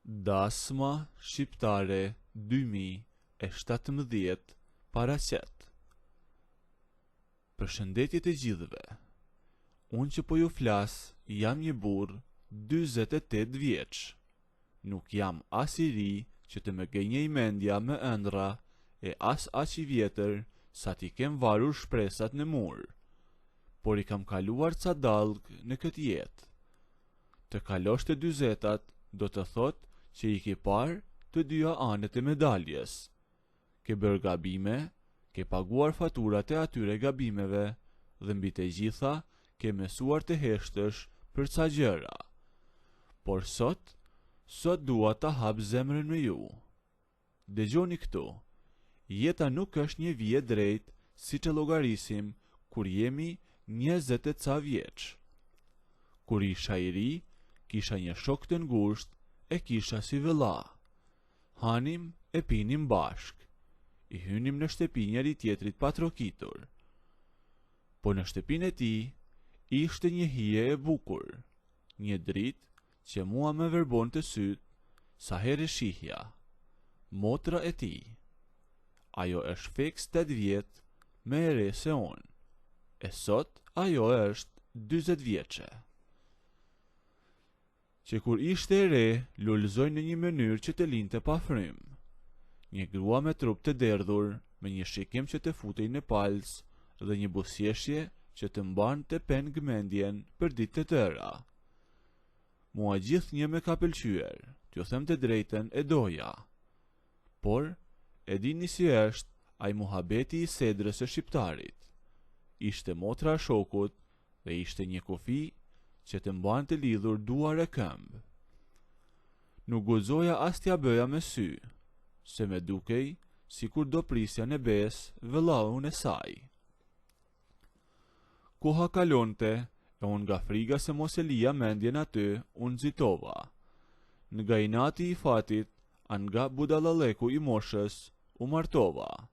Dasma shqiptare 2017 paraqet. Përshëndetje të gjithëve. Unë që po ju flas, jam një burr 48 vjeç. Nuk jam as i ri që të më gënjej mendja me ëndra, e as aq i vjetër sa t'i kem varur shpresat në mur. Por i kam kaluar ca dallg në këtë jetë. Të kalosh të 40-at do të thotë që i ke parë të dyja anët e medaljes. Ke bërë gabime, ke paguar faturat e atyre gabimeve dhe mbi të gjitha ke mësuar të heshtësh për ca gjëra. Por sot dua ta hap zemrën me ju. Dëgjoni këtu. Jeta nuk është një vije drejt siç e llogarisim kur jemi 20 e ca vjeç. Kur isha i ri, kisha një shok të ngushtë, e kisha si vëlla. Hanim e pinim bashk. I hynim në shtëpi njëri tjetrit pa trokitur. Po në shtëpinë e tij ishte një hije e bukur, një dritë që mua më verbon të syt sa herë shihja. Motra e tij. Ajo është feks 8 vjet më e re se unë. E sot ajo është 40 vjeçe. Që kur ishte e re, lulëzoj në një mënyrë që të linte pa frym. Një grua me trup të derdhur, me një shikim që të futej në palc dhe një buzëqeshje që të mban të peng mendjen për ditë të tëra. Mua gjithnjë më ka pëlqyer, t'ju them të drejtën, e doja. Por e dini si është ai muhabeti i sedrës së shqiptarit. Ishte motra e shokut dhe ishte një kufi që të mban të lidhur duar e këmbë. Nuk guxoja as t'ja bëja me sy, se me dukej sikur do prisja në besë vëllaun e saj. Koha kalonte e unë nga friga se mos e lija mendjen aty, unë nxitova. Nga inati i fatit, nga budallaleku i moshës, u martova.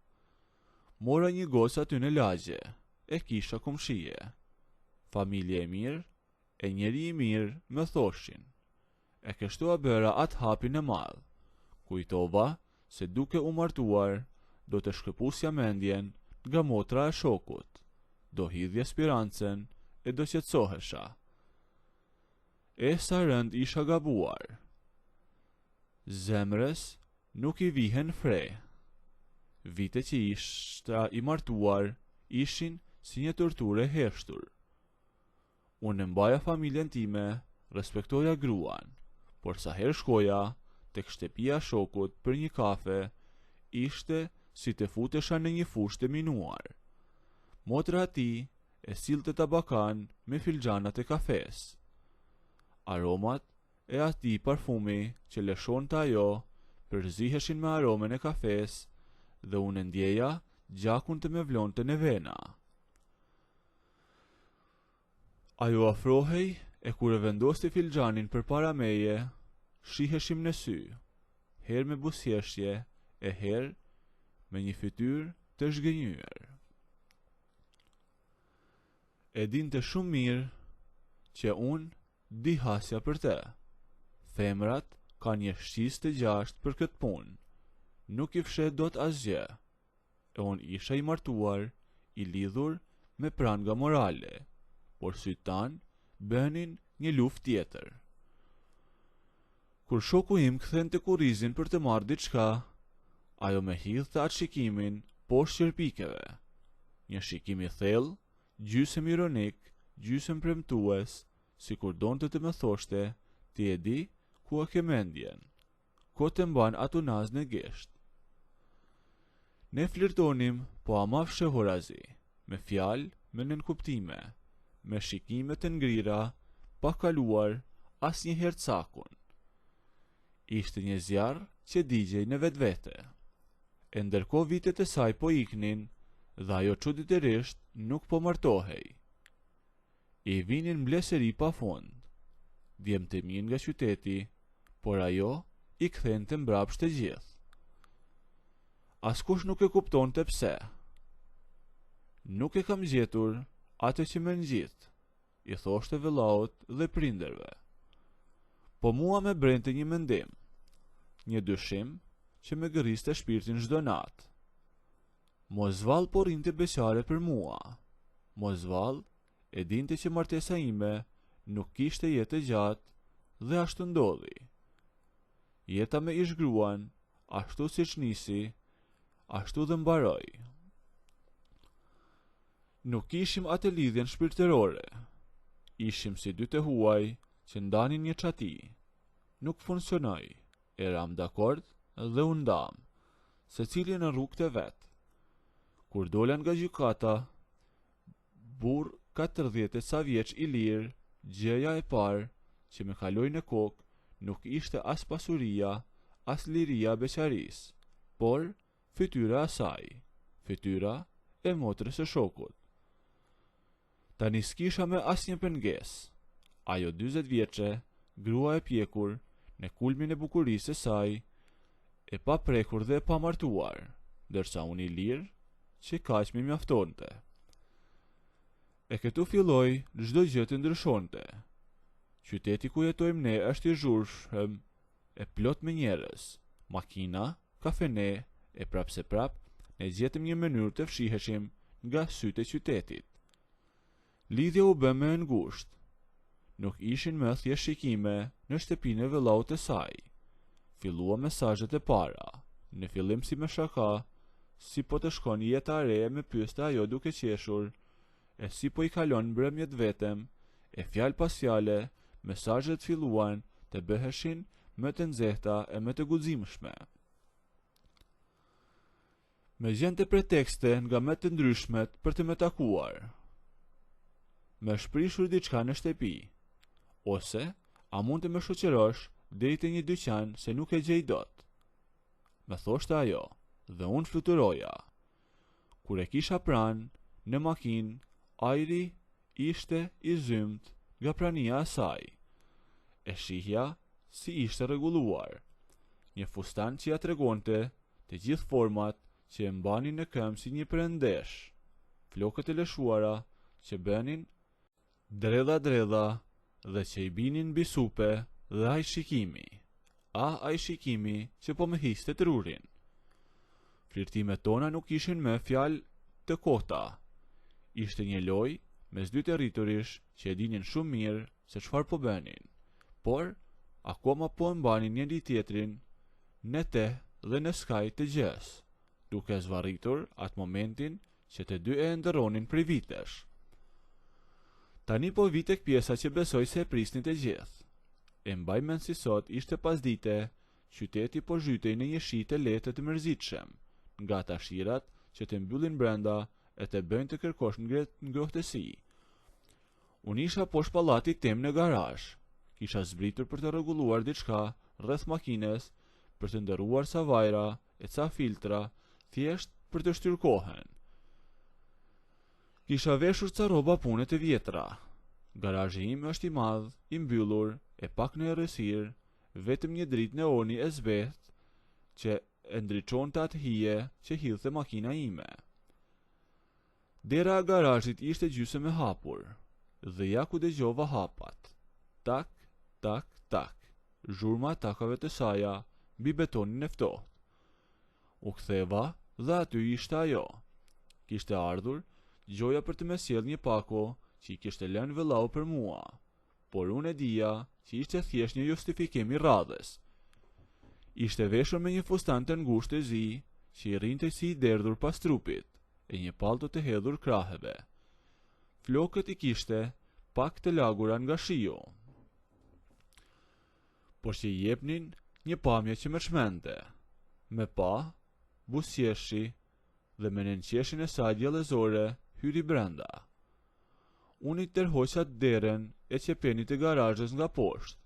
Mora një gocë aty në lagje, e kisha komshije. Familje e mirë, e njeri i mirë më thoshin. E kështu a bëra atë hapin e madh. Kujtova se duke u martuar, do të shkëpusja mendjen nga motra e shokut. Do hidhja spirancën e do qetësohesha. E sa rënd isha gabuar. Zemrës nuk i vihen fre. Vite që ishta i martuar ishin si një torturë e heshtur. Unë mbaja familjen time, respektoja gruan, por sa herë shkoja tek shtëpia e shokut për një kafe, ishte si të futesha në një fushë të minuar. Motra e tij e sillte tabakan me filxhanat e kafes. Aromat e atij parfumi që lëshonte ajo përziheshin me aromen e kafes dhe unë ndjeja gjakun të me vlonte në vena. Ajo afrohej e kur e vendosti filxhanin përpara meje, shiheshim në sy, herë me buzëqeshje e herë me një fytyrë të zhgënjyer. E dinte shumë mirë që unë di hasja për te. Femrat ka një shqis të gjashtë për këtë punë. Nuk i fshet dot asgjë. E unë isha i martuar, i lidhur me pranga morale, por sytë tanë bënin një luftë tjetër. Kur shoku im kthente kurrizin për të marrë diçka, ajo me hidhte atë shikimin poshtë qerpikeve. Një shikim i thellë, gjysëm ironik, gjysëm premtues, sikur donte të më thoshte, ti e di ku e ke mendjen, ko të mban atunaz në gisht. Ne flirtonim, po ama fshehurazi, me fjalë, me nënkuptime, me shikime të ngrira, pa kaluar asnjëherë cakun. Ishte një zjarr që digjej në vetvete. E ndërkohë vitet e saj po iknin dhe ajo çuditërisht nuk po martohej. I vinin mblesëri pa fund. Djemtë e min nga qyteti, por ajo i kthente mbrapsht të gjithë. Askush nuk e kuptonte pse. Nuk e kam gjetur atë që më ngjit, i thoshte vëllaut dhe prindërve. Po mua me brente një mendim. një dyshim që më gëriste shpirtin çdo natë. Mos vall po rinte beqare për mua. Mos vall e dinte që martesa ime nuk kishte jetë e gjatë dhe ashtu ndodhi. Jeta me ish gruan, ashtu siç nisi, ashtu dhe mbaroi. Nuk ishim atë lidhjen shpirtërore. Ishim si dy të huaj që ndanin një çati. Nuk funksionoi. Eram dakord dhe u ndam, secili në rrugët e vet. Kur dola nga gjykata, burr 40 sa vjeç i lirë, gjëja e parë që më kaloi në kokë nuk ishte as pasuria, as liria beqarisë, por fytyra e saj, fytyra e motrës së shokut. Tani s'kisha me asnjë pengesë. Ajo 40 vjeçe, grua e pjekur, në kulmin e bukurisë së saj, e pa prekur dhe e pa martuar, ndërsa unë i lirë, që kaq më mjaftonte. E këtu filloi çdo gjë të ndryshonte. Qyteti ku jetojmë ne është i zhurshëm, e plot me njerëz, makina, kafene, e prapse prap ne gjetëm një mënyrë të fshiheshim nga sytë e qytetit. Lidhja u bë më e ngushtë. Nuk ishin më thjesht shikime në shtëpinë e vëllaut të saj. Fillua mesazhet e para, në fillim si me shaka, si po të shkon jeta e re me pyeste ajo duke qeshur, e si po i kalon mbrëmjet vetëm, e fjalë pas fjale, mesazhet filluan të bëheshin më të nxehta e më të guximshme. Me gjente pretekste nga më të ndryshmet për të më takuar. Me shprishur diçka në shtëpi, ose a mund të më shoqërosh deri te një dyqan se nuk e gjej dot. Me thoshte ajo, dhe unë fluturoja. Kur e kisha pranë, në makinë, ajri ishte i zymt nga prania e saj. E shihja si ishte rregulluar. Një fustan që ja tregonte të gjithë format që e mbanin në këmbë si një prendesh, flokët e lëshuara që bënin dredha dhe që i binin mbi supe dhe ai shikimi. Ai shikimi që po më histe trurin. Flirtimet tona nuk ishin më fjalë të kota. Ishte një lojë mes dy të rriturish që e dinin shumë mirë se çfarë po bënin, por akoma po mbanin njëri tjetrin në te dhe në skaj të gjës, duke zvarritur atë momentin që të dy e ndëronin prej vitesh. Tani po vi tek pjesa që besoj se e prisnin të gjithë. E mbaj mend si sot ishte pasdite, qyteti po zhytej në një shi të lehtë të mërzitshëm, nga ata shirat që të mbyllin brenda e të bëjnë të kërkosh ngrohtësi. Unë isha poshtë pallatit tim në garazh. Kisha zbritur për të rregulluar diçka rreth makines, për të ndërruar sa vajra e ca filtra, thjesht për të shtyr kohën. Kisha veshur ca rroba pune të vjetra. Garazhi im është i madh, i mbyllur, e pak në errësirë, vetëm një dritë neoni e zbehtë që e ndriçonte atë hije që hidhte makina ime. Dera e garazhit ishte gjysmë e hapur, dhe ja ku dëgjova hapat. Tak, tak, tak, zhurma e takave të saja mbi betonin e ftohtë. U ktheva dhe aty ishte ajo. Kishte ardhur gjoja për të më sjellë një pako që i kishte lënë vëllau për mua, por unë e dija që ishte thjesht një justifikim i radhës. Ishte veshur me një fustan të ngushtë të zi, që i rrinte si i derdhur pas trupit, e një pallto të hedhur kraheve. Flokët i kishte pak të lagura nga shiu, por që i jepnin një pamje që më çmente. Me pa, buzëqeshi dhe me nënqeshin e saj diellëzore hyri brenda. Unë i tërhoqa derën e qepenit të garazhës nga poshtë.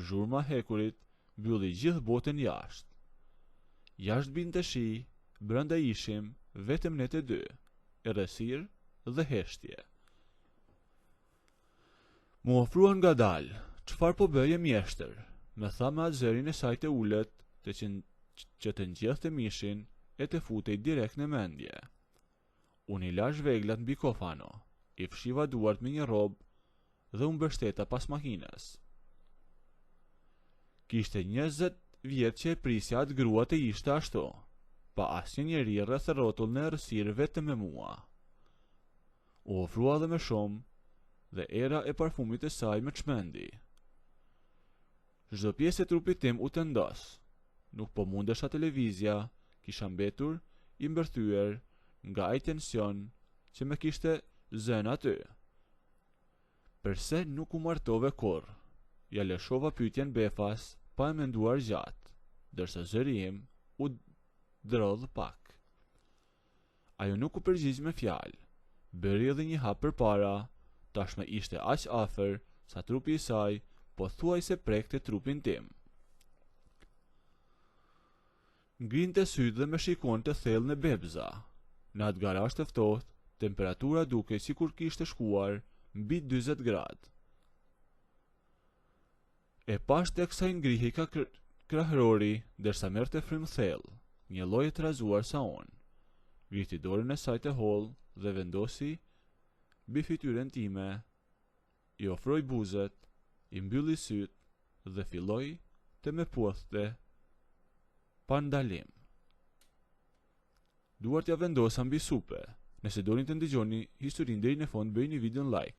Zhurma hekurit mbylli gjithë botën jashtë. Jashtë binte shi, brenda ishim vetëm ne të dy, errësirë dhe heshtje. Mu ofruan ngadalë, çfarë po bëje mjeshtër, me tha me atë zërin e saj të ulët, që të ngjethte mishin e të futej direkt në mendje. Unë i lash veglat mbi kofano, i fshiva duart me një robë dhe unë mbështeta pas makinës. Kishte 20 vjet që e prisja atë grua të ishte ashtu, pa asnjë njeri rreth rrotull në errësirë vetëm me mua. U ofrua dhe më shumë, dhe era e parfumit të saj më çmendi. Çdo pjesë e trupit tim u tendos. Nuk po mundesha televizja, kisha mbetur i mbërthyer nga ai tension që më kishte zënë aty. Përse nuk u martove kurr? Ja lëshova pyetjen befas, pa e menduar gjatë, dërsa zëri im u drodh pak. Ajo nuk u përgjigj me fjalë. Bëri edhe një hap përpara, tashmë ishte aq afër sa trupi i saj pothuajse prekte trupin tim. Ngrinte sytë dhe më shikonte thellë në bebza. Në atë garazh të ftohtë, temperatura dukej sikur kishte shkuar mbi 40 gradë. E pash teksa i ngrihi ka krahërori, derisa merrte frymë thellë, një lloj e trazuar sa unë. Vriti dorën e saj të hollë dhe vendosi mbi fytyrën time, i ofroi buzët, i mbylli sytë dhe filloi të më puthte pa ndalim. Duart ja vendosa mbi supe. Nëse doni të ndëgjoni historinë deri në fund, bëjini videon like.